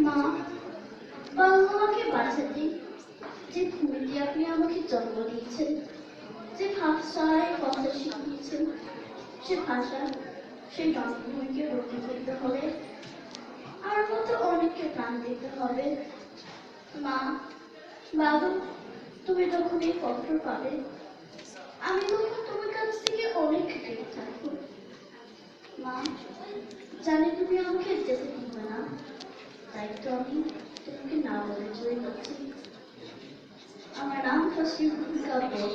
মা, বাংলা আমাকে বাঁচাতে যে ভূমি দিয়ে আপনি আমাকে জন্ম দিয়েছেন, যে ভাষায় কথা শিখিয়েছেন, সে ভাষা সেই জন্মভূমিকে রক্ষা করতে হবে। আর মতো অনেককে প্রাণ দিতে হবে। মা, বাবু, তুমি যখন এই পত্র পাবে, আমি তখন তোমার কাছ থেকে অনেক দূরে থাকবো। মা, জানি তুমি আমাকে যেতে দিবে না, তাই তো আমি তোমাকে না বলে চলে যাচ্ছি। আমার নাম ফসিলুদ্দিন কাপুর।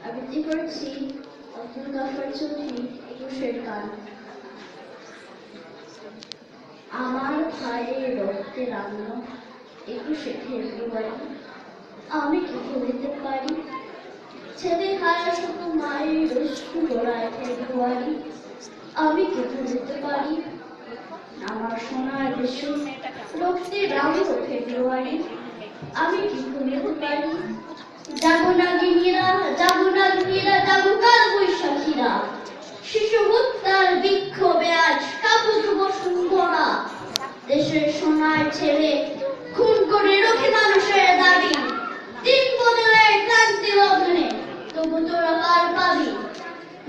আবৃত্তি করছি আব্দুল গাফর চৌধুরী একুশের গান। আমার ভাইয়ের রক্তে রান্না 21শে ফেব্রুয়ারি, আমি কি ভুলিতে পারি? ছেলে হারা শুধু মায়ের অশ্রু গড়ায় ফেব্রুয়ারি, আমি কি ভুলিতে পারি? আমার সোনার দেশে রক্তের রাঙো ফেব্রুয়ারি, আমি কি ভুলিতে পারি? যাবো না গিনিরা, যাবো না গিনিরা, যাবো কাল বৈশাখীরা, শিশু হত্যার বিক্ষোভে আজ কাবু যুব সুন্দরা। দেশের সোনার ছেলে খুন করে রোখে মানুষের দাবি, দিন বদলের ক্লান্তি লগ্নে তবু তোরা পার পাবি।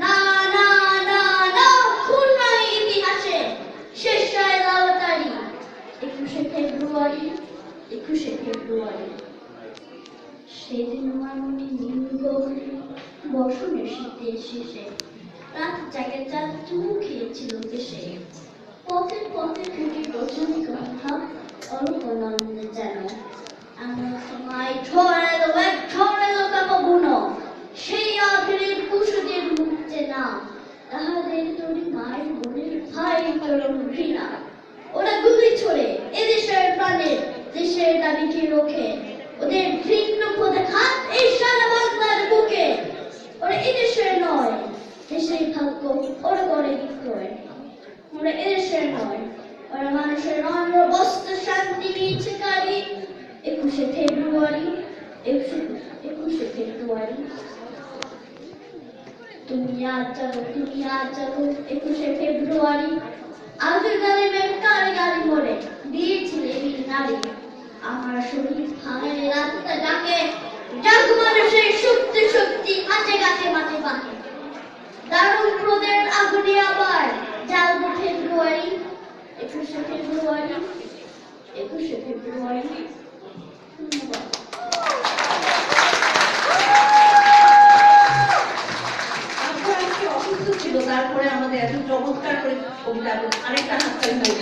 না না না না, খুন নাই ইতিহাসে, শেষ হয় লালতারি। 21শে ফেব্রুয়ারি, 21শে ফেব্রুয়ারি। সেদিন আমার মনে নীল গগনে বসনের শীতের শেষে রাত জাগে চাঁদ চুমু খেয়েছিল দেশে। পথে পথে ফুটে রজনীগন্ধা অল্পনন্দে যেন এমন সময় ঝড় এলো, এক ঝড় এলো কাপা বুনো, সেই আখেরের পশুদের মুখছে না, তাহাদের তরি মায়ের বোনের ভাই চরম ঘৃণা। ওরা গুলি ছোড়ে এদেশের প্রাণের, দেশের দাবিকে রোখে, ওদের ভিন্ন পথে হাত এই সারা বাংলার বুকে। ওরা এদেশের নয়, দেশের ভাগ্য ওরা করে বিক্রয়। ওরা এদেশের নয়, ওরা মানুষের অন্ন বস্ত্র শান্তি মিছেকারী। 21শে ফেব্রুয়ারি, 21শে ফেব্রুয়ারি। তুমি আজ যাবো, তুমি আজ যাবো 21শে ফেব্রুয়ারি। আজও গালিবের কারে গালি মরে দিয়েছিলে বীর নারী। আমার শহীদ ভাইয়ের আত্মা ডাকে, জাগ মানুষের শক্তি শক্তি আছে গাছে মাঠে পাকে। দারুণ ক্রোধের আগুনে আবার জ্বালবো ফেব্রুয়ারি, 21শে ফেব্রুয়ারি, 21শে ফেব্রুয়ারি। ধন্যবাদ। অসুস্থ ছিল, তারপরে আমাদের এত চমৎকার করে কবিতা আরেকটা হাততালি হয়ে